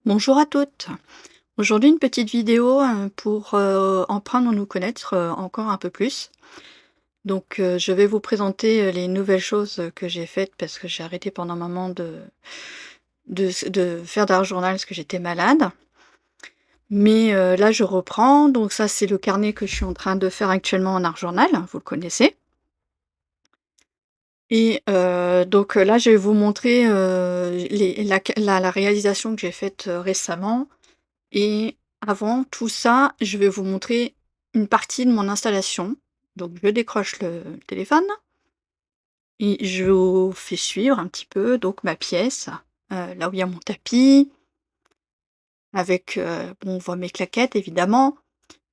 Bonjour à toutes. Aujourd'hui, une petite vidéo pour apprendre à nous connaître encore un peu plus. Donc, je vais vous présenter les nouvelles choses que j'ai faites parce que j'ai arrêté pendant un moment de faire d'art journal parce que j'étais malade. Mais là, je reprends. Donc, ça, c'est le carnet que je suis en train de faire actuellement en art journal. Vous le connaissez. Et donc là, je vais vous montrer la réalisation que j'ai faite récemment. Et avant tout ça, je vais vous montrer une partie de mon installation. Donc je décroche le téléphone et je vous fais suivre un petit peu donc ma pièce, là où il y a mon tapis avec, bon on voit mes claquettes évidemment,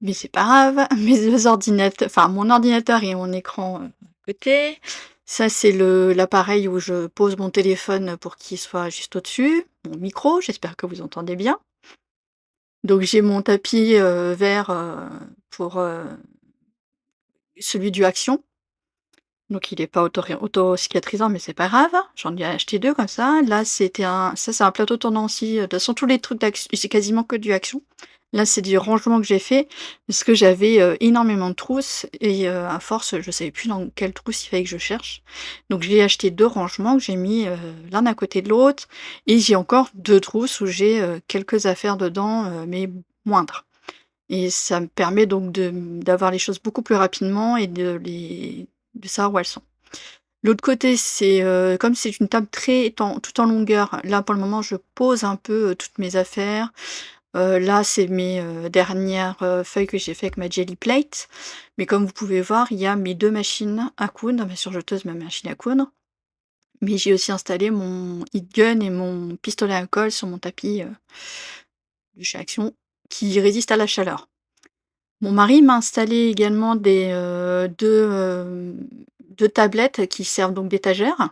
mais c'est pas grave. Mes 2 ordinateurs enfin mon ordinateur et mon écran, à côté. Ça c'est le l'appareil où je pose mon téléphone pour qu'il soit juste au-dessus. Mon micro, j'espère que vous entendez bien. Donc j'ai mon tapis, vert, pour, celui du Action. Donc il est pas auto-cicatrisant, mais c'est pas grave. J'en ai acheté 2 comme ça. Là, c'est un plateau tournant aussi, de toute façon tous les trucs d'Action c'est quasiment que du Action. Là, c'est du rangement que j'ai fait parce que j'avais, énormément de trousses et à force, je savais plus dans quelle trousse il fallait que je cherche. Donc j'ai acheté 2 rangements que j'ai mis, l'un à côté de l'autre et j'ai encore 2 trousses où j'ai, quelques affaires dedans, mais moindres. Et ça me permet donc d'avoir les choses beaucoup plus rapidement et de savoir où elles sont. L'autre côté, c'est, comme c'est une table tout en longueur, là, pour le moment, je pose un peu, toutes mes affaires. Là, c'est mes, dernières, feuilles que j'ai fait avec ma Jelly Plate. Mais comme vous pouvez voir, il y a mes 2 machines à coudre, ma surjeteuse, ma machine à coudre. Mais j'ai aussi installé mon heat gun et mon pistolet à colle sur mon tapis, de chez Action, qui résiste à la chaleur. Mon mari m'a installé également 2 tablettes qui servent donc d'étagères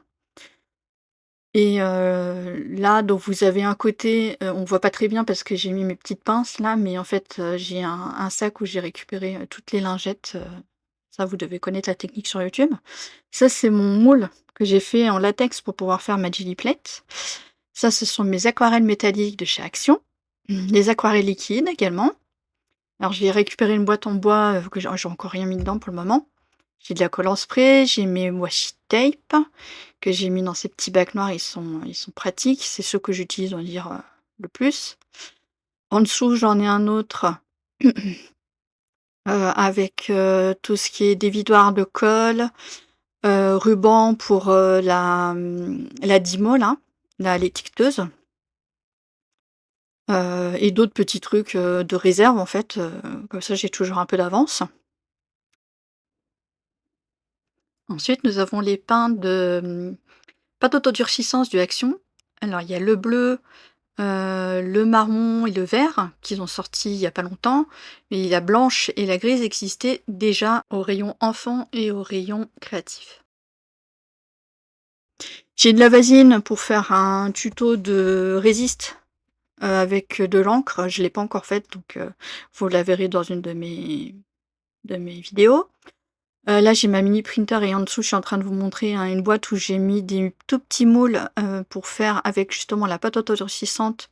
et là donc vous avez un côté, on voit pas très bien parce que j'ai mis mes petites pinces là, mais en fait, j'ai un sac où j'ai récupéré, toutes les lingettes, ça vous devez connaître la technique sur YouTube. Ça, c'est mon moule que j'ai fait en latex pour pouvoir faire ma Jelly Plate. Ça, ce sont mes aquarelles métalliques de chez Action, les aquarelles liquides également. Alors j'ai récupéré une boîte en bois, que j'ai encore rien mis dedans pour le moment. J'ai de la colle en spray, j'ai mes washi tape que j'ai mis dans ces petits bacs noirs, ils sont pratiques, c'est ceux que j'utilise on va dire, le plus. En dessous, j'en ai un autre, avec, tout ce qui est dévidoir de colle, ruban pour, la Dymo là, l'étiqueteuse, et d'autres petits trucs, de réserve en fait, comme ça j'ai toujours un peu d'avance. Ensuite, nous avons les pains pâte autodurcissance du Action. Alors, il y a le bleu, le marron et le vert qu'ils ont sortis il y a pas longtemps, mais la blanche et la grise existaient déjà au rayon enfant et au rayon créatif. J'ai de la vasine pour faire un tuto de résiste, avec de l'encre. Je l'ai pas encore faite, donc vous la verrez dans une de mes vidéos. Là, j'ai ma mini printer et en dessous, je suis en train de vous montrer, hein, une boîte où j'ai mis des tout petits moules, pour faire avec justement la pâte autodurcissante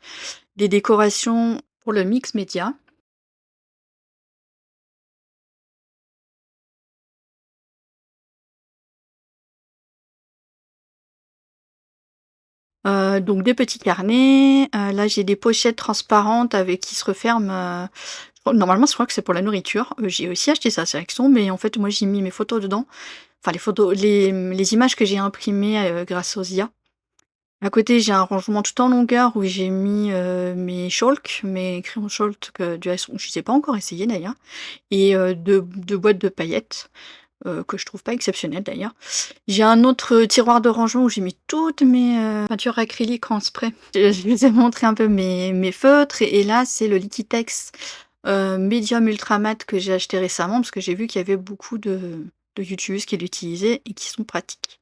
des décorations pour le mix média. Donc des petits carnets, là, j'ai des pochettes transparentes avec qui se referment, normalement, je crois que c'est pour la nourriture. J'ai aussi acheté ça sur Action, mais en fait, moi, j'ai mis mes photos dedans. Enfin les photos, les images que j'ai imprimées, grâce aux IA. À côté, j'ai un rangement tout en longueur où j'ai mis, mes chalks, mes crayons chalk, du Action, je les ai pas encore essayés d'ailleurs et 2 boîtes de paillettes, que je trouve pas exceptionnelles d'ailleurs. J'ai un autre tiroir de rangement où j'ai mis toutes mes, peintures acryliques en spray. Je vous ai montré un peu mes feutres et là, c'est le Liquitex, médium ultra mat que j'ai acheté récemment parce que j'ai vu qu'il y avait beaucoup de youtubeuses qui l'utilisaient et qui sont pratiques.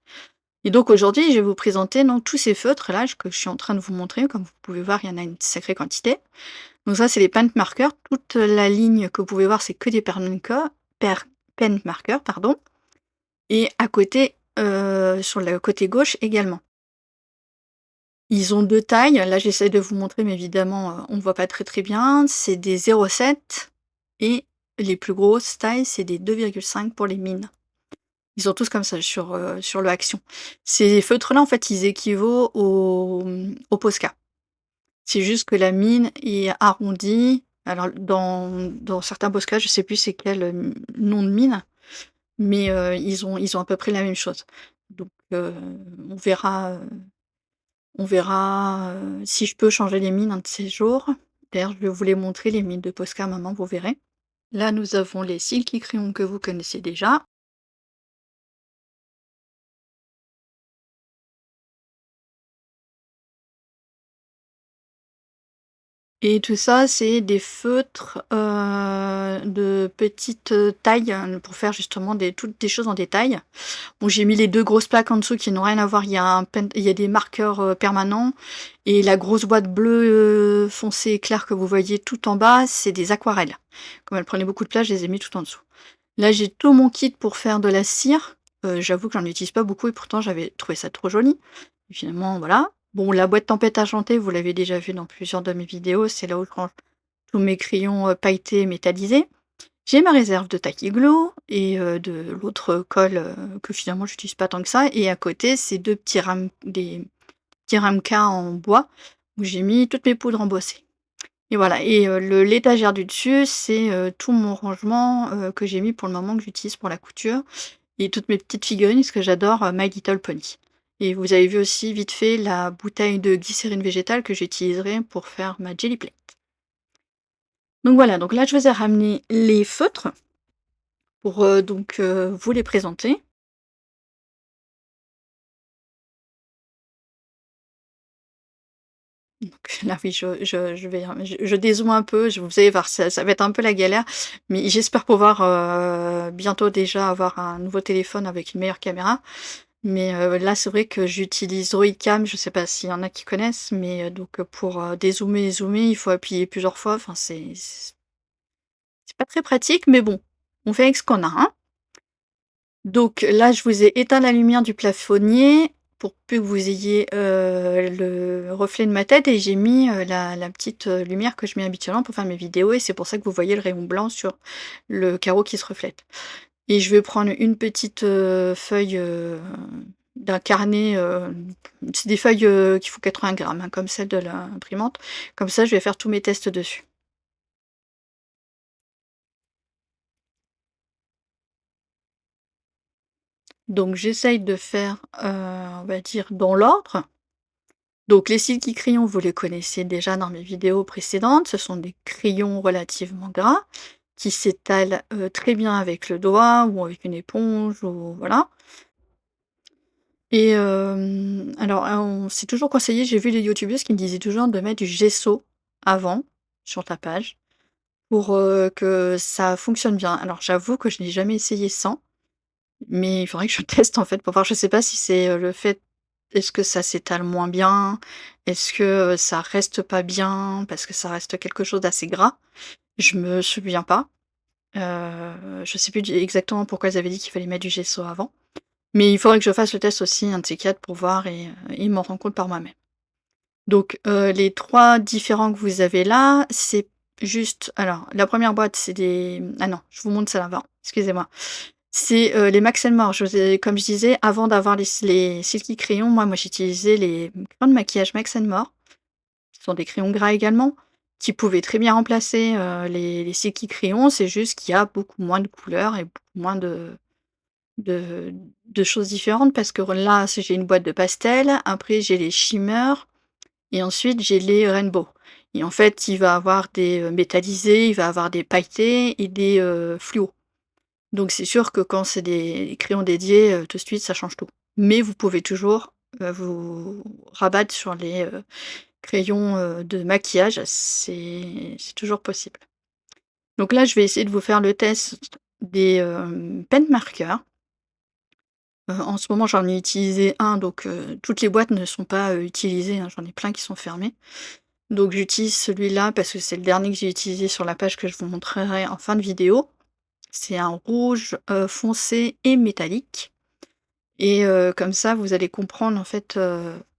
Et donc aujourd'hui, je vais vous présenter donc tous ces feutres-là que je suis en train de vous montrer. Comme vous pouvez voir, il y en a une sacrée quantité. Donc ça, c'est les paint markers. Toute la ligne que vous pouvez voir, c'est que des pen markers, pardon. Et à côté, sur le côté gauche également. Ils ont 2 tailles, là j'essaie de vous montrer mais évidemment, on ne voit pas très, très bien. C'est des 0,7 et les plus grosses tailles, c'est des 2,5 pour les mines. Ils sont tous comme ça sur le Action. Ces feutres-là, en fait, ils équivaut au Posca. C'est juste que la mine est arrondie. Alors dans certains Posca, je sais plus c'est quel, nom de mine, mais ils ont à peu près la même chose. Donc on verra, si je peux changer les mines un de ces jours. D'ailleurs, je vais vous les montrer les mines de Posca maintenant, vous verrez. Là, nous avons les Silky crayons que vous connaissez déjà. Et tout ça, c'est des feutres, de petite, taille, pour faire justement toutes des choses en détail. Bon, j'ai mis les 2 grosses plaques en dessous qui n'ont rien à voir. Il y a des marqueurs, permanents et la grosse boîte bleue, foncé clair que vous voyez tout en bas, c'est des aquarelles. Comme elles prenaient beaucoup de place, je les ai mis tout en dessous. Là, j'ai tout mon kit pour faire de la cire. J'avoue que j'en utilise pas beaucoup et pourtant j'avais trouvé ça trop joli. Et finalement, voilà. Bon, la boîte tempête argentée, vous l'avez déjà vu dans plusieurs de mes vidéos, c'est là où je range tous mes crayons, pailletés métallisés. J'ai ma réserve de Tacky-Glue et de l'autre colle, que finalement j'utilise pas tant que ça et à côté, c'est 2 des petits ramequins en bois où j'ai mis toutes mes poudres embossées. Et voilà et l'étagère du dessus, c'est, tout mon rangement, que j'ai mis pour le moment que j'utilise pour la couture et toutes mes petites figurines parce que j'adore, My Little Pony. Et vous avez vu aussi vite fait la bouteille de glycérine végétale que j'utiliserai pour faire ma jelly plate. Donc voilà, donc là je vous ai ramené les feutres pour, vous les présenter. Donc là oui, je dézoome un peu, vous allez voir, ça va être un peu la galère, mais j'espère pouvoir, bientôt déjà avoir un nouveau téléphone avec une meilleure caméra. Mais là, c'est vrai que j'utilise Droidcam, je sais pas s'il y en a qui connaissent, mais pour, dézoomer et zoomer, il faut appuyer plusieurs fois, enfin c'est pas très pratique, mais bon, on fait avec ce qu'on a, hein. Donc là, je vous ai éteint la lumière du plafonnier pour plus que vous ayez, le reflet de ma tête et j'ai mis, la petite, lumière que je mets habituellement pour faire mes vidéos et c'est pour ça que vous voyez le rayon blanc sur le carreau qui se reflète. Et je vais prendre une petite, feuille, d'un carnet, c'est des feuilles, qui font 80 grammes, hein, comme celle de l'imprimante. Comme ça, je vais faire tous mes tests dessus. Donc j'essaye de faire, on va dire dans l'ordre. Donc les Silky crayons, vous les connaissez déjà dans mes vidéos précédentes. Ce sont des crayons relativement gras qui s'étalent, très bien avec le doigt ou avec une éponge ou voilà. Et alors, on c'est toujours conseillé, j'ai vu les youtubeuses qui me disaient toujours de mettre du gesso avant, sur ta page, pour, que ça fonctionne bien. Alors j'avoue que je n'ai jamais essayé sans, mais il faudrait que je teste en fait pour voir. Je sais pas si c'est, le fait est-ce que ça s'étale moins bien? Est-ce que, ça reste pas bien parce que ça reste quelque chose d'assez gras? Je me souviens pas. Je sais plus exactement pourquoi ils avaient dit qu'il fallait mettre du gesso avant. Mais il faudrait que je fasse le test aussi, un de ces 4 pour voir et m'en rendre compte par moi-même. Donc, les 3 différents que vous avez là, c'est juste alors la première boîte, c'est des ah non, je vous montre ça avant, excusez-moi. C'est, les Max& More. Je vous ai comme je disais, avant d'avoir les Silky crayons, moi j'utilisais les crayons de maquillage Max& More. Ce sont des crayons gras également, qui pouvaient très bien remplacer, les Silky crayons. C'est juste qu'il y a beaucoup moins de couleurs et beaucoup moins de de choses différentes parce que là, j'ai une boîte de pastel, après j'ai les shimmer et ensuite j'ai les rainbow et en fait, il va avoir des, métallisés, il va avoir des pailletés et des, fluos. Donc c'est sûr que quand c'est des crayons dédiés, tout de suite ça change tout. Mais vous pouvez toujours, vous rabattre sur les, crayons, de maquillage, c'est toujours possible. Donc là, je vais essayer de vous faire le test des, pen markers. En ce moment, j'en ai utilisé un, donc toutes les boîtes ne sont pas, utilisées, hein, j'en ai plein qui sont fermées. Donc j'utilise celui-là parce que c'est le dernier que j'ai utilisé sur la page que je vous montrerai en fin de vidéo. C'est un rouge, foncé et métallique et comme ça, vous allez comprendre en fait,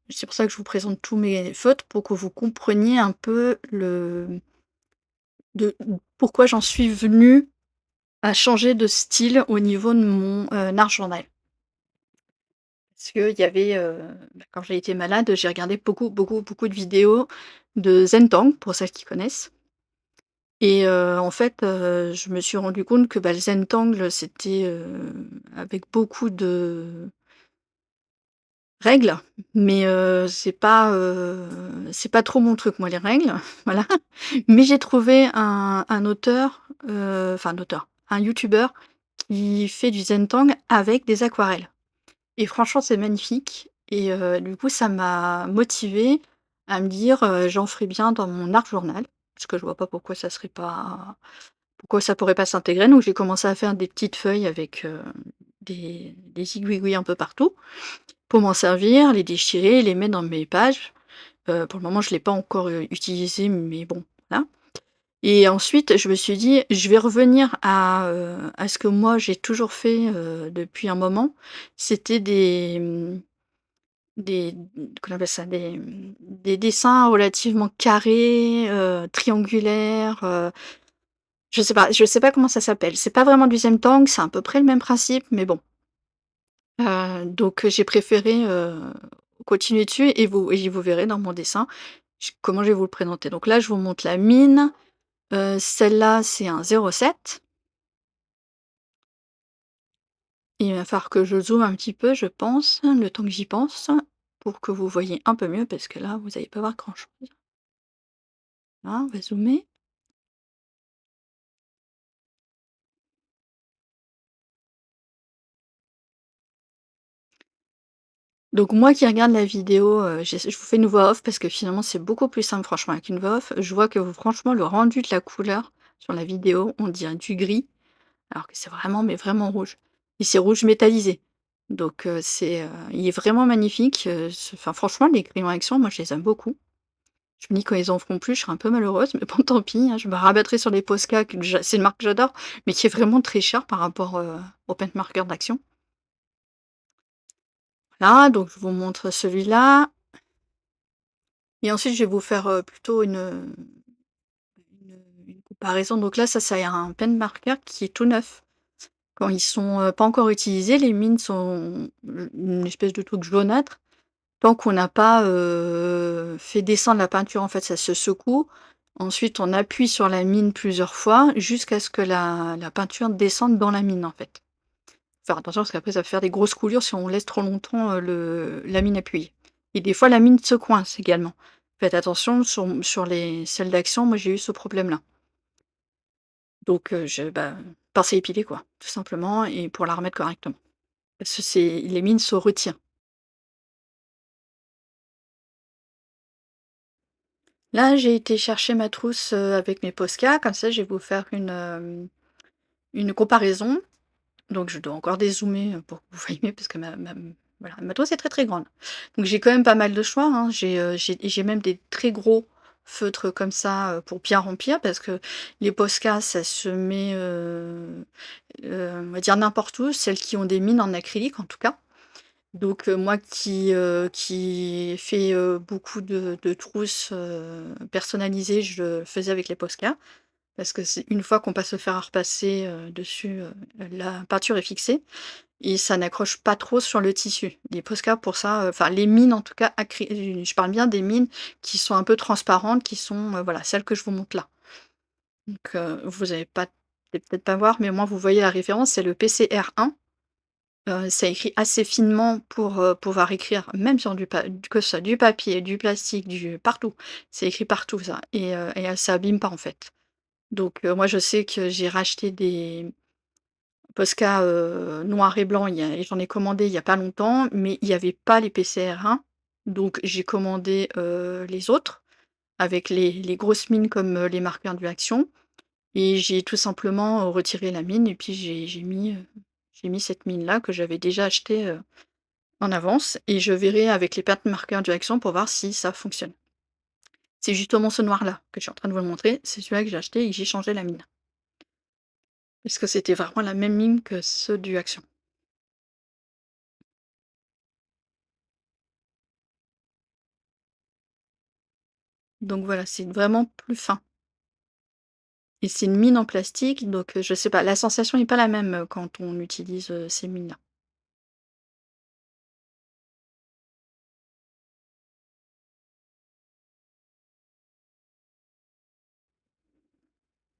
C'est pour ça que je vous présente tous mes feutres pour que vous compreniez un peu de pourquoi j'en suis venue à changer de style au niveau de mon, art journal. Parce qu'il y avait, quand j'ai été malade, j'ai regardé beaucoup, beaucoup, beaucoup de vidéos de Zen-Tang, pour celles qui connaissent et en fait, je me suis rendu compte que, le Zen-Tang, c'était, avec beaucoup de règles, mais c'est pas trop mon truc, moi, les règles, voilà. Mais j'ai trouvé un auteur, enfin un auteur, un youtubeur qui fait du Zen-Tang avec des aquarelles et franchement, c'est magnifique et du coup, ça m'a motivée à me dire, «J'en ferai bien dans mon art journal», parce que je vois pas pourquoi ça pourrait pas s'intégrer, donc j'ai commencé à faire des petites feuilles avec, des aiguilles un peu partout pour m'en servir, les déchirer, les mettre dans mes pages. Pour le moment, je l'ai pas encore, utilisé, mais bon, voilà et ensuite, je me suis dit: «Je vais revenir à ce que moi j'ai toujours fait, depuis un moment». C'était des qu'on appelle ça? Des dessins relativement carrés, triangulaires, je sais pas comment ça s'appelle. C'est pas vraiment du Zen-Tang, c'est à peu près le même principe, mais bon. Donc j'ai préféré, continuer dessus et vous verrez dans mon dessin comment je vais vous le présenter. Donc là, je vous montre la mine, celle-là, c'est un 07. Il va falloir que je zoome un petit peu, je pense, le temps que j'y pense, pour que vous voyez un peu mieux parce que là, vous allez pas voir grand-chose. Là, on va zoomer. Donc moi qui regarde la vidéo, je vous fais une voix off parce que finalement c'est beaucoup plus simple franchement avec une voix off. Je vois que franchement le rendu de la couleur sur la vidéo, on dirait du gris, alors que c'est vraiment, mais vraiment rouge et c'est rouge métallisé. Donc il est vraiment magnifique, enfin franchement les crayons action, moi je les aime beaucoup. Je me dis quand ils en feront plus, je serai un peu malheureuse, mais bon tant pis, hein, je me rabattrai sur les Posca c'est une marque que j'adore, mais qui est vraiment très chère par rapport, aux paint markers d'Action. Là, donc je vous montre celui-là. Et ensuite, je vais vous faire, plutôt une comparaison. Donc là, ça c'est un pen marker qui est tout neuf. Quand ils sont, pas encore utilisés, les mines sont une espèce de truc jaunâtre. Tant qu'on n'a pas, fait descendre la peinture, en fait, ça se secoue. Ensuite, on appuie sur la mine plusieurs fois jusqu'à ce que la peinture descende dans la mine, en fait. Faire attention parce qu'après ça va faire des grosses coulures si on laisse trop longtemps, le la mine appuyée et des fois la mine se coince également. Faites attention sur les celles d'Action, moi j'ai eu ce problème-là. Donc pince à épiler quoi, tout simplement et pour la remettre correctement. Parce que c'est les mines se retirent. Là, j'ai été chercher ma trousse, avec mes Posca, comme ça je vais vous faire une comparaison. Donc je dois encore dézoomer, pour que vous voyez parce que voilà, ma trousse est très, très grande. Donc j'ai quand même pas mal de choix, hein. J'ai même des très gros feutres comme ça, pour bien remplir parce que les Posca, ça se met, on va dire n'importe où, celles qui ont des mines en acrylique en tout cas. Donc moi qui fais, beaucoup de trousses, personnalisées, je le faisais avec les Posca. Parce que c'est une fois qu'on passe le fer à repasser, dessus, la peinture est fixée et ça n'accroche pas trop sur le tissu. Les Posca pour ça, enfin les mines en tout cas je parle bien des mines qui sont un peu transparentes, qui sont, voilà, celles que je vous montre là. Donc vous allez pas peut-être pas voir, mais au moins vous voyez la référence, c'est le PCR1. C'est écrit assez finement pour, pouvoir écrire même sur que ce soit du papier, du plastique, du partout. C'est écrit partout ça et ça abîme pas en fait. Donc moi je sais que j'ai racheté des Posca, noirs et blancs, j'en ai commandé il y a pas longtemps, mais il y avait pas les PCR1, donc j'ai commandé, les autres avec les grosses mines comme, les marqueurs du Action et j'ai tout simplement, retiré la mine et puis j'ai mis cette mine-là que j'avais déjà achetée, en avance et je verrai avec les pattes marqueurs du Action pour voir si ça fonctionne. C'est justement ce noir-là que je suis en train de vous le montrer, c'est celui-là que j'ai acheté et que j'ai changé la mine. Parce que c'était vraiment la même mine que ceux du Action. Donc voilà, c'est vraiment plus fin et c'est une mine en plastique donc je sais pas, la sensation est pas la même, quand on utilise, ces mines-là.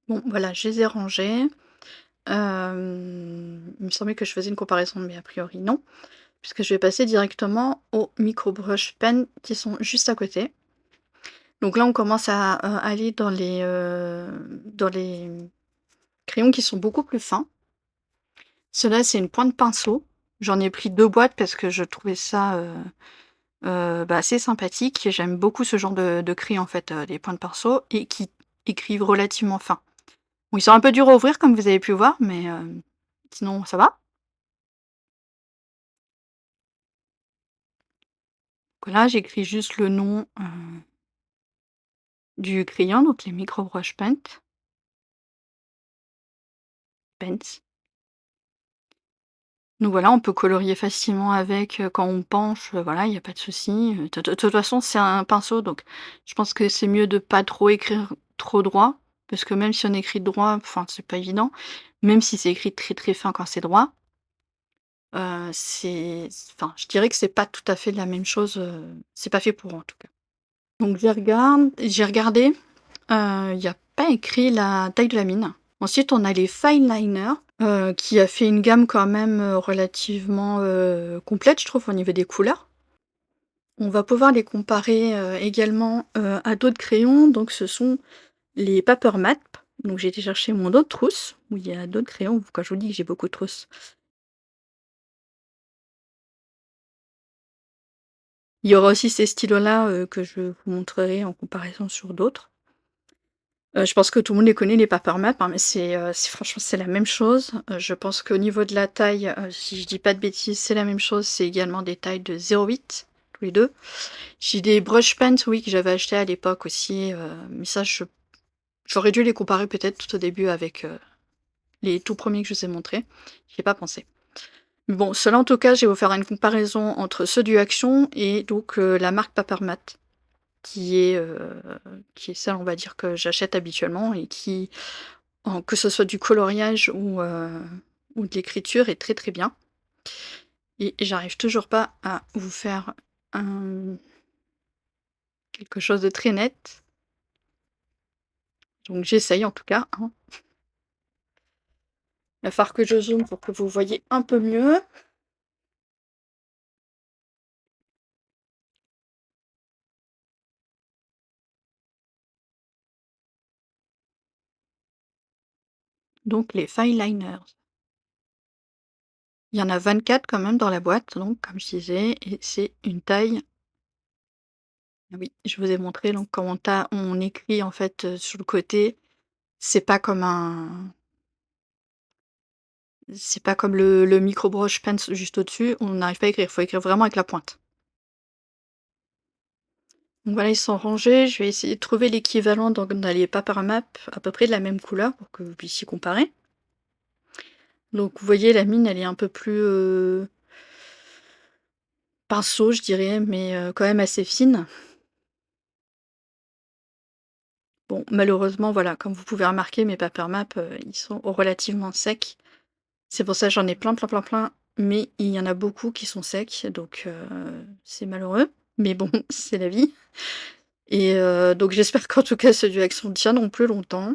Bon voilà, je les ai rangés. Il me semblait que je faisais une comparaison, mais a priori non, puisque je vais passer directement aux micro brush pen qui sont juste à côté. Donc là, on commence à, aller dans les crayons qui sont beaucoup plus fins. Ceux-là, c'est une pointe pinceau. J'en ai pris 2 boîtes parce que je trouvais ça, bah, assez sympathique. J'aime beaucoup ce genre de crayon en fait, les pointes pinceau et qui écrivent relativement fin. Bon, ils sont un peu durs à ouvrir comme vous avez pu voir, mais, sinon ça va. Donc là, j'écris juste le nom, du crayon, donc les micro brush pens. Donc voilà, on peut colorier facilement avec, quand on penche, voilà, il y a pas de souci, de toute façon, c'est un pinceau, donc je pense que c'est mieux de pas trop écrire trop droit, parce que même si on écrit droit, enfin, c'est pas évident, même si c'est écrit très, très fin quand c'est droit, c'est enfin, je dirais que c'est pas tout à fait la même chose, c'est pas fait pour, en tout cas. Donc j'ai regardé, il y a pas écrit la taille de la mine. Ensuite, on a les fine liners, qui a fait une gamme quand même, relativement, complète, je trouve, au niveau des couleurs. On va pouvoir les comparer, également, à d'autres crayons, donc ce sont les Paper Mate. Donc j'ai été chercher mon autre trousse, où il y a d'autres crayons, quand je vous dis que j'ai beaucoup de trousses. Il y aura aussi ces stylos-là, que je vous montrerai en comparaison sur d'autres. Je pense que tout le monde les connaît, les Paper Mate, hein, mais c'est franchement, c'est la même chose. Je pense qu'au niveau de la taille, si je dis pas de bêtises, c'est la même chose. C'est également des tailles de 0,8 tous les 2. J'ai des brush pens, oui, que j'avais acheté à l'époque aussi, mais ça j'aurais dû les comparer peut-être tout au début avec, les tout premiers que je vous ai montrés. J'y ai pas pensé. Mais bon, ceux-là en tout cas, je vais vous faire une comparaison entre ceux du Action et donc, la marque Paper Mate qui est, heu, qui est celle, on va dire, que j'achète habituellement et qui que ce soit du coloriage ou de l'écriture est très, très bien et j'arrive toujours pas à vous faire un quelque chose de très net, donc j'essaye en tout cas, hein. Il va falloir que je zoome pour que vous voyez un peu mieux. Donc les fine liners. Il y en a 24 quand même dans la boîte, donc comme je disais et c'est une taille ah oui, je vous ai montré donc quand on écrit en fait, sur le côté, c'est pas comme un c'est pas comme le micro brush pen juste au-dessus, on n'arrive pas à écrire, il faut écrire vraiment avec la pointe. Donc voilà, ils sont rangés. Je vais essayer de trouver l'équivalent dans les Papermap à peu près de la même couleur pour que vous puissiez comparer. Donc vous voyez la mine, elle est un peu plus, pinceau je dirais, mais quand même assez fine. Bon malheureusement voilà, comme vous pouvez remarquer mes Papermap, ils sont relativement secs. C'est pour ça que j'en ai plein, plein, plein, plein, mais il y en a beaucoup qui sont secs donc c'est malheureux. Mais bon, c'est la vie et donc j'espère qu'en tout cas ceux du Action tiendront plus longtemps.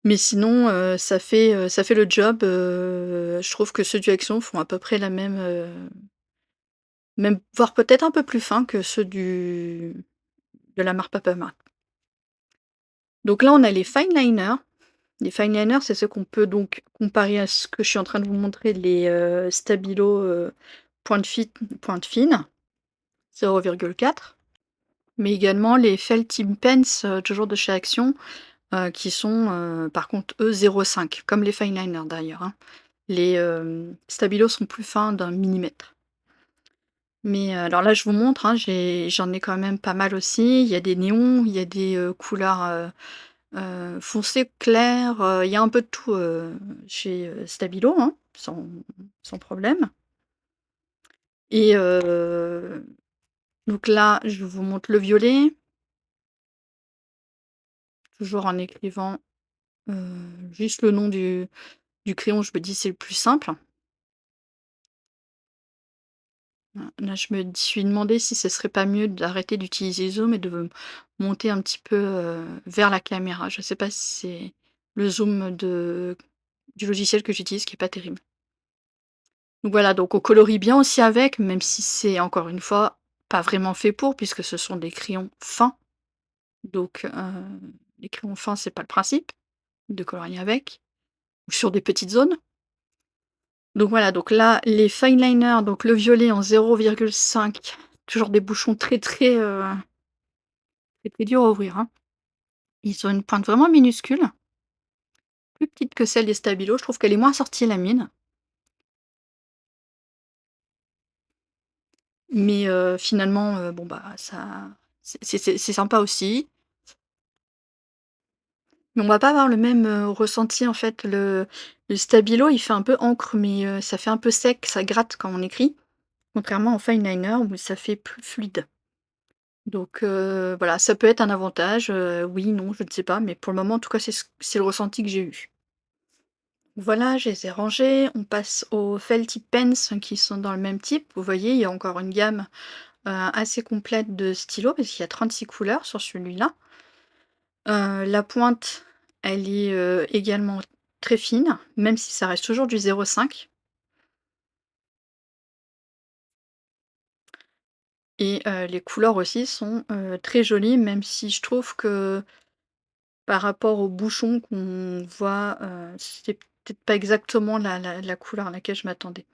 Mais sinon, ça fait le job, je trouve que ceux du Action font à peu près la même, même voire peut-être un peu plus fin que ceux de la marque Papermate. Donc là, on a les fine liners. Les fine liners, c'est ceux qu'on peut donc comparer à ce que je suis en train de vous montrer, les, Stabilo, pointe fine, 0,4. Mais également les Felting Pens, toujours de chez Action, qui sont, par contre eux 0,5 comme les fine liners d'ailleurs, hein. Les, stabilos sont plus fins d'1 millimètre. Mais, alors là, je vous montre, hein, j'en ai quand même pas mal aussi. Il y a des néons, il y a des, couleurs, foncées, claires, il y a un peu de tout, chez, Stabilo, hein, sans problème et Donc là, je vous montre le violet, toujours en écrivant, juste le nom du crayon, je me dis: «C'est le plus simple». Là, je me suis demandé si ce serait pas mieux d'arrêter d'utiliser zoom et de monter un petit peu, vers la caméra. Je sais pas si c'est le zoom du logiciel que j'utilise qui est pas terrible. Donc voilà, donc on colorie bien aussi avec, même si c'est encore une fois pas vraiment fait pour, puisque ce sont des crayons fins. Donc les crayons fins, c'est pas le principe de colorier avec, ou sur des petites zones. Donc voilà, donc là, les fine liners, donc le violet en 0,5, toujours des bouchons très, très, très, très durs à ouvrir, hein. Ils ont une pointe vraiment minuscule, plus petite que celle des stabilos. Je trouve qu'elle est moins sortie la mine, mais finalement, bon, bah, ça c'est sympa aussi. Mais on va pas avoir le même, ressenti en fait. Le stabilo, il fait un peu encre, mais ça fait un peu sec, ça gratte quand on écrit, contrairement au fine liner où ça fait plus fluide. Donc voilà, ça peut être un avantage, oui, non, je ne sais pas, mais pour le moment, en tout cas, c'est le ressenti que j'ai eu. Voilà, je les ai rangés. On passe aux felty pens qui sont dans le même type. Vous voyez, il y a encore une gamme, assez complète de stylos parce qu'il y a 36 couleurs sur celui-là. La pointe, elle est, également très fine, même si ça reste toujours du 0,5 et les couleurs aussi sont, très jolies, même si je trouve que par rapport au bouchon qu'on voit, c'est peut-être pas exactement la couleur à laquelle je m'attendais.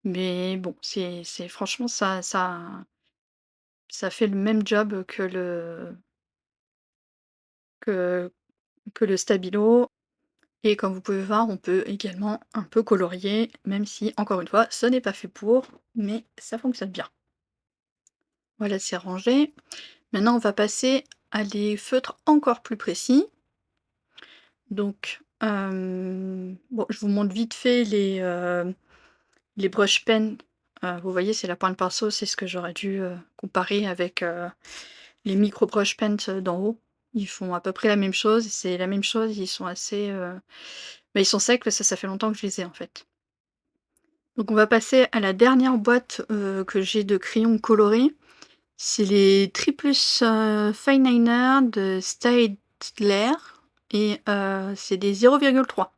Mais bon, c'est franchement ça fait le même job que que le stabilo et comme vous pouvez voir, on peut également un peu colorier, même si encore une fois, ce n'est pas fait pour, mais ça fonctionne bien. Voilà, c'est rangé. Maintenant, on va passer à des feutres encore plus précis. Donc, bon, je vous montre vite fait les brush pens. Vous voyez, c'est la pointe pinceau, c'est ce que j'aurais dû, comparer avec, les micro brush pens, d'en haut. Ils font à peu près la même chose, c'est la même chose, ils sont assez, bah, ils sont secs parce que ça fait longtemps que je les ai, en fait. Donc on va passer à la dernière boîte, que j'ai de crayons colorés. C'est les Triplus, Fine Liner de Staedtler et c'est des 0,3.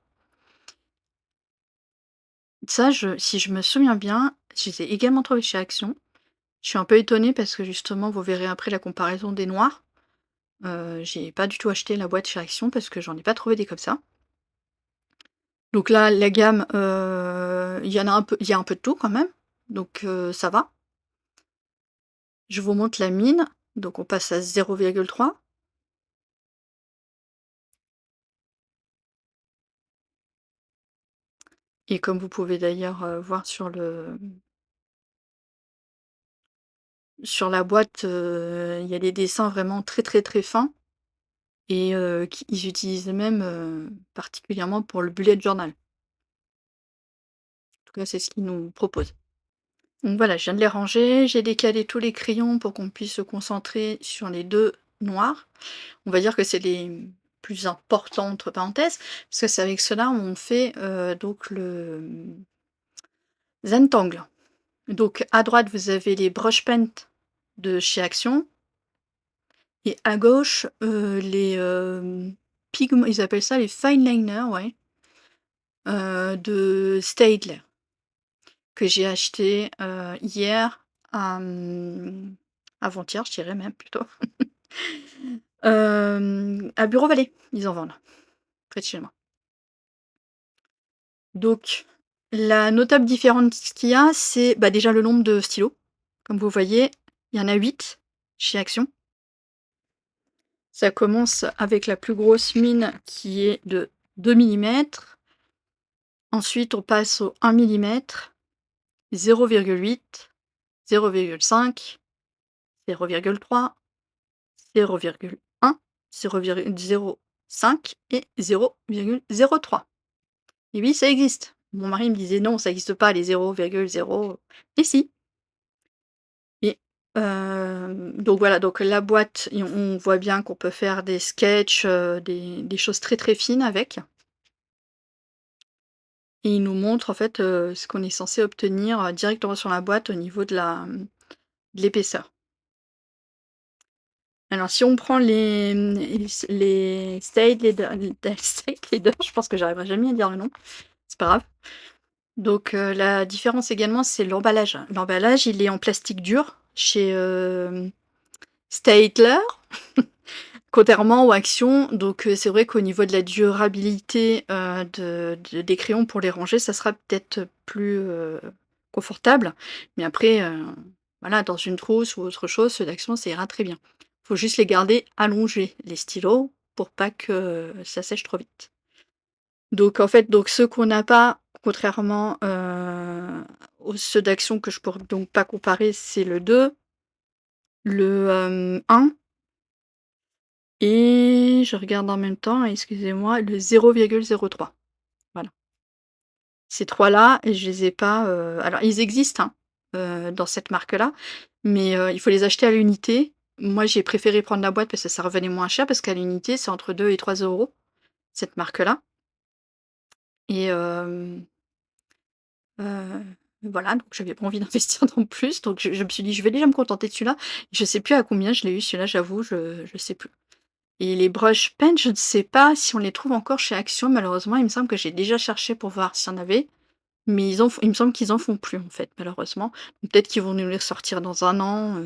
Ça, si je me souviens bien, je les ai également trouvés chez Action. Je suis un peu étonnée parce que justement, vous verrez après la comparaison des noirs. J'ai pas du tout acheté la boîte chez Action parce que j'en ai pas trouvé des comme ça. Donc là, la gamme, il y a un peu de tout quand même, donc ça va. Je vous montre la mine, donc on passe à 0,3 et comme vous pouvez d'ailleurs, voir sur la boîte, il y a des dessins vraiment très, très, très fins et ils utilisent même, particulièrement pour le bullet journal. En tout cas, c'est ce qu'ils nous proposent. Donc voilà, je viens de les ranger, j'ai décalé tous les crayons pour qu'on puisse se concentrer sur les 2 noirs. On va dire que c'est les plus importants entre parenthèses, parce que c'est avec ceux-là où on fait, donc Zentangle. Donc à droite, vous avez les brush paint de chez Action et à gauche, ils appellent ça les fine liner, ouais, de Staedtler que j'ai acheté, hier, avant-hier, je dirais même plutôt. À Bureau Vallée, ils en vendent, près de chez moi. Donc, la notable différence qu'il y a, c'est, bah, déjà le nombre de stylos. Comme vous voyez, il y en a 8 chez Action. Ça commence avec la plus grosse mine qui est de 2 millimètres. Ensuite, on passe au 1 millimètre, 0,8, 0,5, 0,3, 0,1, 0,05 et 0,03. Et oui, ça existe. Mon mari me disait: «Non, ça existe pas les 0,0». Et si! Donc voilà, donc la boîte et on voit bien qu'on peut faire des sketchs, des choses très, très fines avec et il nous montre en fait, ce qu'on est censé obtenir, directement sur la boîte au niveau de l'épaisseur. Alors si on prend les State Leader State Leader, je pense que j'arriverai jamais à dire le nom, c'est pas grave. Donc la différence également, c'est l'emballage. L'emballage, il est en plastique dur chez, Staedtler, contrairement aux Action. Donc c'est vrai qu'au niveau de la durabilité, des crayons pour les ranger, ça sera peut-être plus, confortable. Mais après, voilà, dans une trousse ou autre chose, ceux d'Action, ça ira très bien. Faut juste les garder allongés, les stylos, pour pas que ça sèche trop vite. Donc en fait, donc ceux qu'on n'a pas, contrairement, aux ceux d'Action que je pourrais donc pas comparer, c'est le 2, le, 1 et je regarde en même temps, excusez-moi, le 0,03. Voilà. Ces 3 là et je les ai pas, alors ils existent, hein, dans cette marque-là, mais, il faut les acheter à l'unité. Moi, j'ai préféré prendre la boîte parce que ça revenait moins cher parce qu'à l'unité, c'est entre 2 et 3 €, cette marque-là et Heu, voilà, donc j'avais pas envie d'investir non plus, donc je me suis dit: «Je vais déjà me contenter de celui-là». Je sais plus à combien je l'ai eu celui-là, j'avoue, je sais plus. Et les brush pen, je ne sais pas si on les trouve encore chez Action malheureusement, il me semble que j'ai déjà cherché pour voir s'il y en avait, mais il me semble qu'ils en font plus en fait, malheureusement. Donc peut-être qu'ils vont nous les ressortir dans 1 an,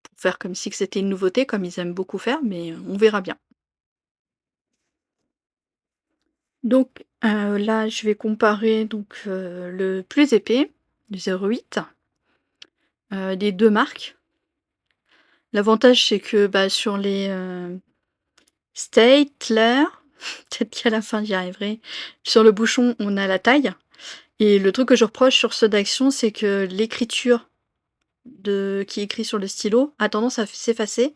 pour faire comme si que c'était une nouveauté comme ils aiment beaucoup faire, mais, on verra bien. Donc, là, je vais comparer donc, le plus épais, le 0,8, des 2 marques. L'avantage, c'est que, bah, sur les, Staedtler, peut-être qu'à la fin j'y arriverai, sur le bouchon, on a la taille et le truc que je reproche sur ceux d'Action, c'est que l'écriture de qui est écrit sur le stylo a tendance à s'effacer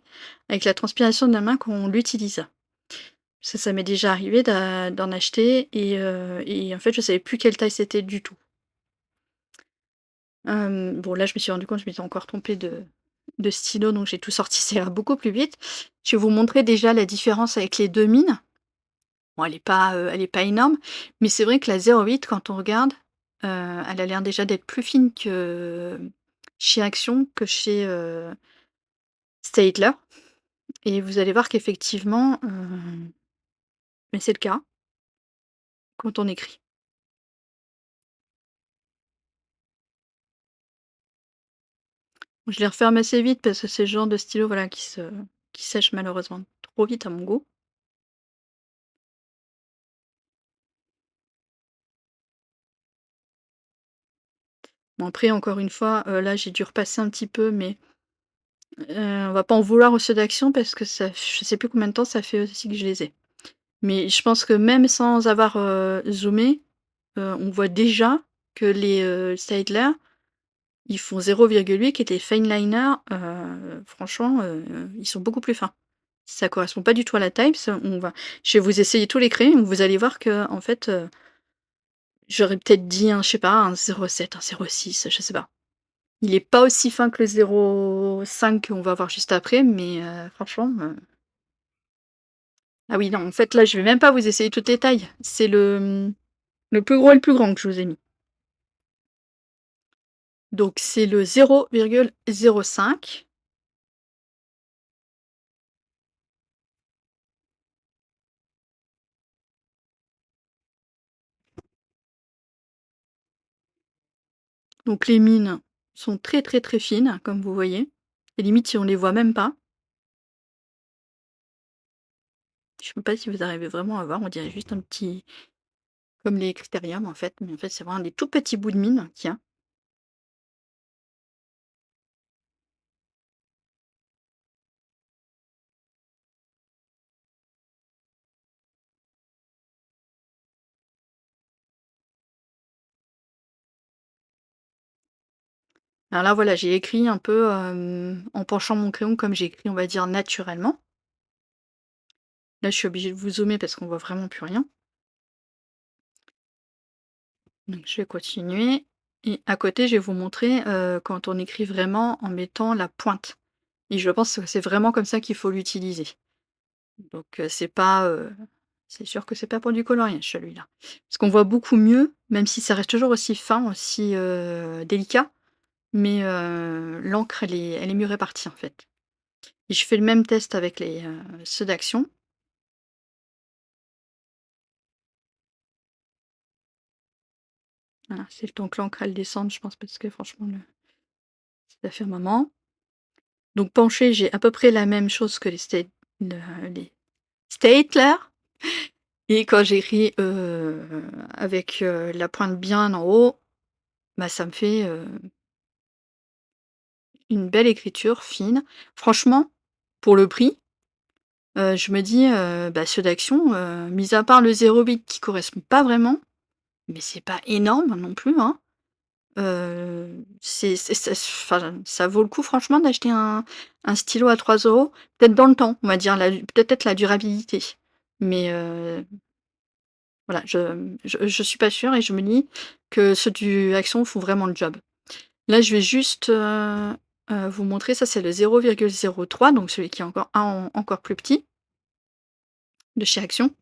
avec la transpiration de la main quand on l'utilise. Ça m'est déjà arrivé d'en acheter et en fait, je savais plus quelle taille c'était du tout. Bon là, je me suis rendu compte, je m'étais encore trompée de stylo, donc j'ai tout sorti, ça ira beaucoup plus vite. Je vais vous montrer déjà la différence avec les 2 mines. Bon, elle est pas énorme, mais c'est vrai que la 0,8 quand on regarde, elle a l'air déjà d'être plus fine que chez Action, que chez, Staedtler et vous allez voir qu'effectivement, mais c'est le cas quand on écrit. Je les referme assez vite parce que c'est le genre de stylo, voilà, qui sèche malheureusement trop vite à mon goût. Bon après encore une fois, là j'ai dû repasser un petit peu, mais, on va pas en vouloir aux ceux d'Action parce que ça je sais plus combien de temps ça fait aussi que je les ai. Mais je pense que même sans avoir, zoomé, on voit déjà que les, Staedtler, ils font 0,8 et les Fineliner, franchement, ils sont beaucoup plus fins. Ça correspond pas du tout à la taille, parce qu'on va je vais vous essayer tous les crayons, vous allez voir que en fait, j'aurais peut-être dit un je sais pas, un 0,7, un 0,6, je sais pas. Il est pas aussi fin que le 0,5 qu'on va voir juste après, mais franchement, ah oui, non, en fait, là, je vais même pas vous essayer toutes les tailles. C'est le plus gros et le plus grand que je vous ai mis. Donc c'est le 0,05. Donc les mines sont très, très, très fines, comme vous voyez. Et limite, si on les voit même pas. Je sais même pas si vous arrivez vraiment à voir, on dirait juste un petit comme les Critérium en fait, mais en fait, c'est vraiment des tout petits bouts de mine qu'il y a. Alors là, voilà, j'ai écrit un peu, en penchant mon crayon comme j'écris, on va dire, naturellement. Là, je suis obligée de vous zoomer parce qu'on voit vraiment plus rien. Donc je vais continuer et à côté, je vais vous montrer, quand on écrit vraiment en mettant la pointe et je pense que c'est vraiment comme ça qu'il faut l'utiliser. Donc c'est pas, c'est sûr que c'est pas pour du coloriage celui-là. Parce qu'on voit beaucoup mieux, même si ça reste toujours aussi fin, aussi, délicat, mais l'encre elle est mieux répartie en fait. Et je fais le même test avec ceux d'Action. Voilà, c'est le temps que l'encre elle descende, je pense, parce que franchement le ça fait un moment. Donc penché, j'ai à peu près la même chose que les Staedtler et quand j'écris, avec, la pointe bien en haut, bah, ça me fait, une belle écriture fine. Franchement, pour le prix, je me dis, bah, ceux d'Action, mis à part le 0,8 qui correspond pas vraiment, mais c'est pas énorme non plus, hein. C'est enfin, ça vaut le coup franchement d'acheter un stylo à 3 €, peut-être dans le temps, on va dire peut-être la durabilité. Mais voilà, je suis pas sûre et je me dis que ceux du Action font vraiment le job. Là, je vais juste, vous montrer, ça c'est le 0,03, donc celui qui est encore plus petit, de chez Action.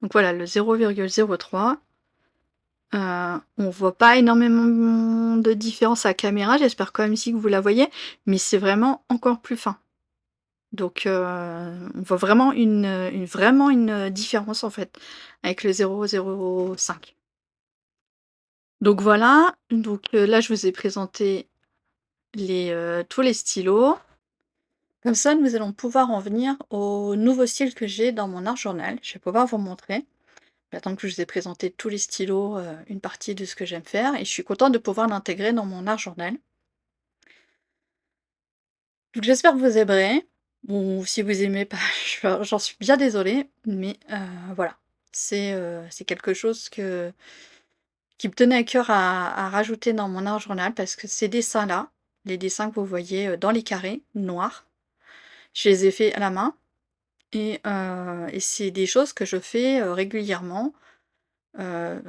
Donc voilà, le 0,03. On voit pas énormément de différence à la caméra, j'espère quand même ici que vous la voyez, mais c'est vraiment encore plus fin. Donc on voit vraiment une différence en fait avec le 0,05. Donc voilà, donc là je vous ai présenté tous les stylos. Comme ça, nous allons pouvoir en venir au nouveau style que j'ai dans mon art journal. Je vais pouvoir vous montrer. Maintenant que je vous ai présenté tous les stylos, une partie de ce que j'aime faire et je suis contente de pouvoir l'intégrer dans mon art journal. Donc j'espère que vous aimerez. Ou si vous aimez pas, j'en suis bien désolée, mais voilà. C'est quelque chose qui me tenait à cœur à rajouter dans mon art journal parce que ces dessins-là, les dessins que vous voyez, dans les carrés noirs, je les ai faits à la main et c'est des choses que je fais, régulièrement, heu,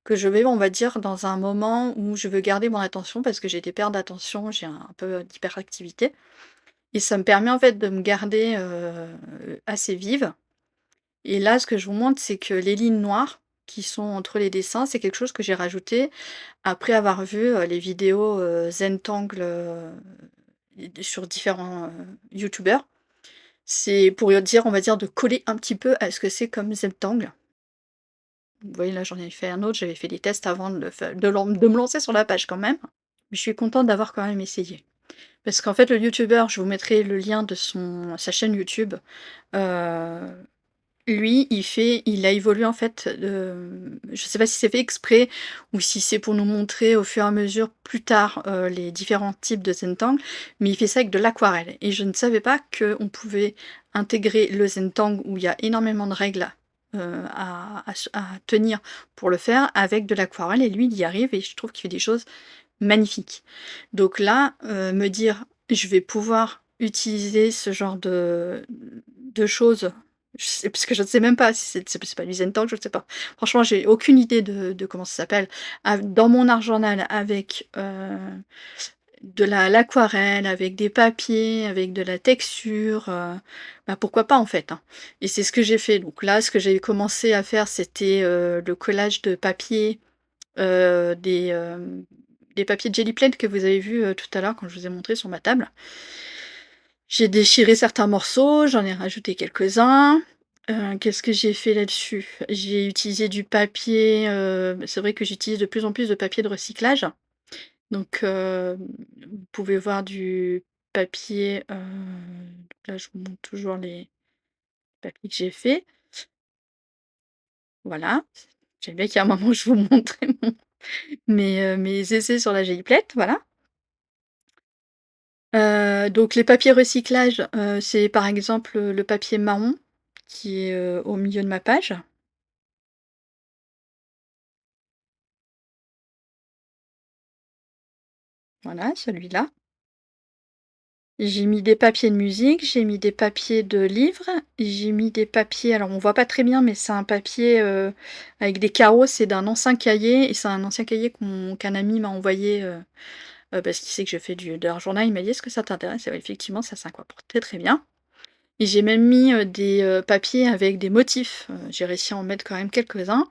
que je vais, on va dire, dans un moment où je veux garder mon attention parce que j'ai des pertes d'attention, j'ai un peu d'hyperactivité. Et ça me permet en fait de me garder, assez vive et là, ce que je vous montre, c'est que les lignes noires qui sont entre les dessins, c'est quelque chose que j'ai rajouté après avoir vu, les vidéos, Zentangle, sur différents, youtubeurs. C'est pour dire, on va dire, de coller un petit peu à ce que c'est comme Zentangle. Vous voyez, là, j'en ai fait un autre, j'avais fait des tests avant de le fai de me lancer sur la page quand même. Mais je suis contente d'avoir quand même essayé. Parce qu'en fait, le youtubeur, je vous mettrai le lien de sa chaîne YouTube. Heu, Lui, il a évolué en fait, je sais pas si c'est fait exprès ou si c'est pour nous montrer au fur et à mesure plus tard, les différents types de Zentangle, mais il fait ça avec de l'aquarelle et je ne savais pas qu'on pouvait intégrer le Zentangle où il y a énormément de règles, à tenir pour le faire avec de l'aquarelle et lui, il y arrive et je trouve qu'il fait des choses magnifiques. Donc là, me dire: «Je vais pouvoir utiliser ce genre de choses», je sais parce que je ne sais même pas si c'est pas du Zentangle, je ne sais pas. Franchement, j'ai aucune idée de comment ça s'appelle. Dans mon art journal avec, de l'aquarelle, avec des papiers, avec de la texture, bah, pourquoi pas en fait, hein? Et c'est ce que j'ai fait. Donc là, ce que j'ai commencé à faire, c'était, le collage de papier, heu, des, hem, des papiers Jelly Plate que vous avez vus, tout à l'heure quand je vous ai montré sur ma table. J'ai déchiré certains morceaux, j'en ai rajouté quelques-uns. Qu'est-ce que j'ai fait là-dessus? J'ai utilisé du papier, c'est vrai que j'utilise de plus en plus de papier de recyclage. Donc, vous pouvez voir du papier, donc là je vous montre toujours les papiers que j'ai faits. Voilà. J'aime bien qu'il y ait un moment où je vous montrais mes essais sur la Gelly Plate, voilà. Donc les papiers recyclage, c'est par exemple, le papier marron qui est, au milieu de ma page. Voilà, celui-là. J'ai mis des papiers de musique, j'ai mis des papiers de livres, j'ai mis des papiers alors on voit pas très bien, mais c'est un papier, avec des carreaux, c'est d'un ancien cahier et c'est un ancien cahier qu'un ami m'a envoyé, parce qu'il sait que je fais de l'art journal. Il m'a dit: «Est-ce que ça t'intéresse?» Et ouais, effectivement, ça s'incorpore très, très bien et j'ai même mis, des, papiers avec des motifs, j'ai réussi à en mettre quand même quelques-uns.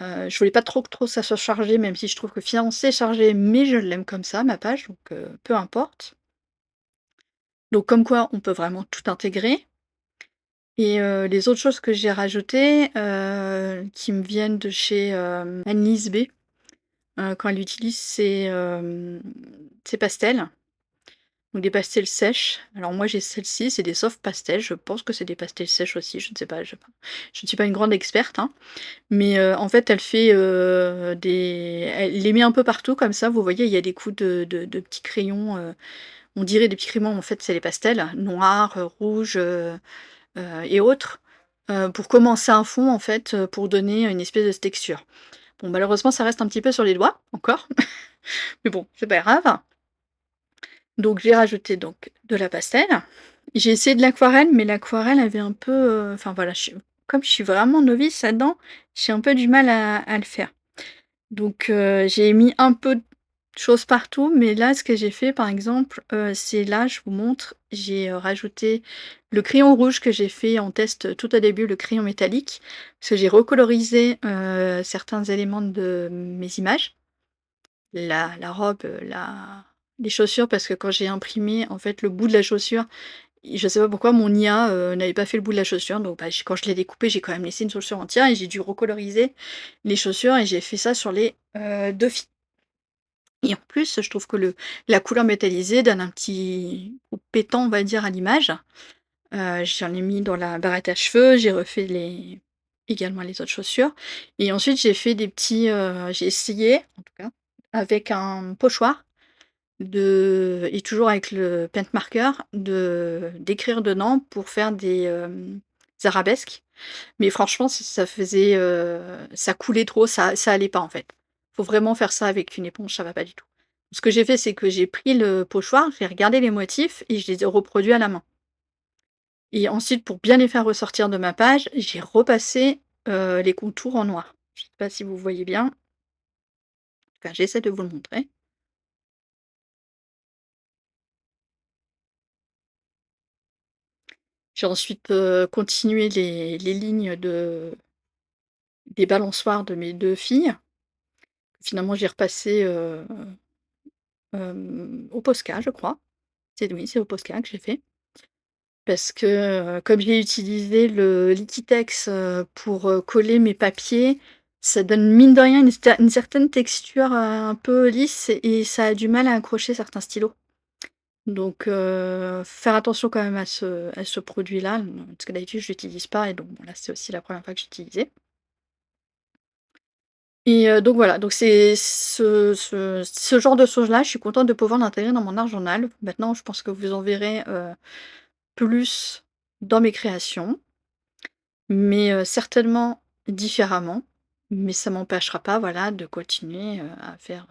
Je voulais pas trop que trop ça soit chargé, même si je trouve que finalement c'est chargé, mais je l'aime comme ça, ma page, donc peu importe. Donc comme quoi on peut vraiment tout intégrer et les autres choses que j'ai rajoutées, qui me viennent de chez, Annelise B, quand elle utilise ses pastels, donc des pastels sèches. Alors moi j'ai celle-ci, c'est des soft pastels, je pense que c'est des pastels sèches aussi, je ne sais pas, je ne suis pas une grande experte, hein, mais en fait elle fait, elle les met un peu partout comme ça, vous voyez, il y a des coups de petits crayons, on dirait des petits crayons, en fait c'est les pastels, noirs, rouges, et autres, pour commencer un fond en fait, pour donner une espèce de texture. Bon malheureusement ça reste un petit peu sur les doigts, encore, mais bon, c'est pas grave. Donc j'ai rajouté donc de la pastel. J'ai essayé de l'aquarelle, mais l'aquarelle avait un peu, enfin voilà, comme je suis vraiment novice là-dedans, j'ai un peu du mal à le faire. Donc j'ai mis un peu de choses partout, mais là, ce que j'ai fait, par exemple, c'est là, je vous montre, j'ai, rajouté le crayon rouge que j'ai fait en test, tout au début, le crayon métallique, parce que j'ai recolorisé, certains éléments de mes images. La robe, la les chaussures, parce que quand j'ai imprimé, en fait, le bout de la chaussure, je sais pas pourquoi mon IA, n'avait pas fait le bout de la chaussure, donc bah, quand je l'ai découpé, j'ai quand même laissé une chaussure entière et j'ai dû recoloriser les chaussures et j'ai fait ça sur les, 2 filles et en plus, je trouve que le la couleur métallisée donne un petit coup pétant, on va dire, à l'image. J'en ai mis dans la barrette à cheveux, j'ai refait également les autres chaussures et ensuite j'ai essayé, en tout cas, avec un pochoir et toujours avec le paint marker, d'écrire dedans pour faire des arabesques. Mais franchement, ça faisait, ça coulait trop, ça allait pas, en fait. Faut vraiment faire ça avec une éponge, ça va pas du tout. Ce que j'ai fait, c'est que j'ai pris le pochoir, j'ai regardé les motifs et je les ai reproduits à la main. Et ensuite, pour bien les faire ressortir de ma page, j'ai repassé, les contours en noir. Je sais pas si vous voyez bien? Enfin, j'essaie de vous le montrer. J'ai ensuite, continué les lignes des balançoires de mes 2 filles. Finalement, j'ai repassé, au Posca, je crois. C'est au Posca que j'ai fait. Parce que, comme j'ai utilisé le Liquitex, pour, coller mes papiers, ça donne mine de rien une certaine texture, un peu lisse et ça a du mal à accrocher certains stylos. Donc faire attention quand même à ce produit-là, parce que d'habitude je l'utilise pas et donc bon là, c'est aussi la première fois que j'utilisais. Et donc voilà, donc c'est ce genre de choses-là, je suis contente de pouvoir l'intégrer dans mon art journal. Maintenant, je pense que vous en verrez, plus dans mes créations, mais certainement différemment. Mais ça m'empêchera pas, voilà, de continuer, à faire,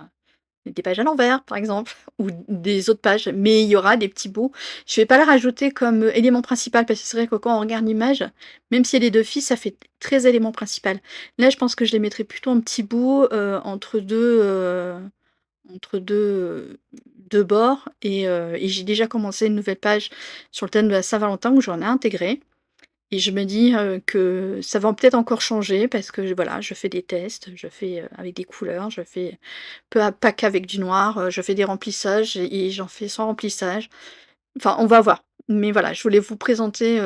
des pages à l'envers, par exemple, ou des autres pages, mais il y aura des petits bouts. Je vais pas les rajouter comme, élément principal parce que c'est vrai que quand on regarde l'image, même si elle est de filles, ça fait très élément principal. Là, je pense que je les mettrai plutôt en petits bouts, entre 2 bords et j'ai déjà commencé une nouvelle page sur le thème de la Saint-Valentin où j'en ai intégré et je me dis, que ça va peut-être encore changer parce que voilà, je fais des tests, je fais, avec des couleurs, je fais pas qu'avec du noir, je fais des remplissages et j'en fais sans remplissage. Enfin, on va voir. Mais voilà, je voulais vous présenter,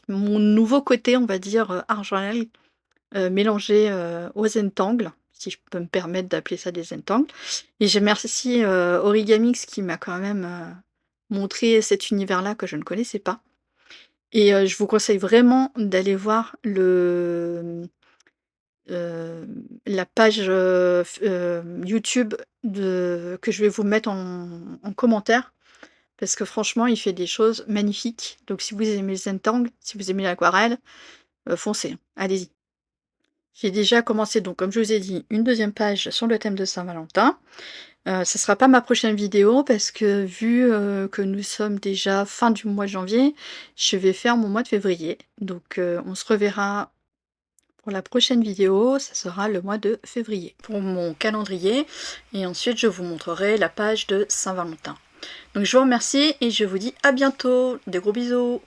mon nouveau côté, on va dire, art journal, mélangé, aux Zentangle, si je peux me permettre d'appeler ça des Zentangle. Et je remercie, Origamix qui m'a quand même, montré cet univers-là que je ne connaissais pas. Et je vous conseille vraiment d'aller voir la page, YouTube que je vais vous mettre en commentaire parce que franchement, il fait des choses magnifiques. Donc si vous aimez les Zentangle, si vous aimez l'aquarelle, foncez, hein, allez-y. J'ai déjà commencé donc comme je vous ai dit, une deuxième page sur le thème de Saint-Valentin. Ça sera pas ma prochaine vidéo parce que vu, que nous sommes déjà fin du mois de janvier, je vais faire mon mois de février. Donc, on se reverra pour la prochaine vidéo, ça sera le mois de février pour mon calendrier et ensuite je vous montrerai la page de Saint-Valentin. Donc je vous remercie et je vous dis à bientôt. Des gros bisous.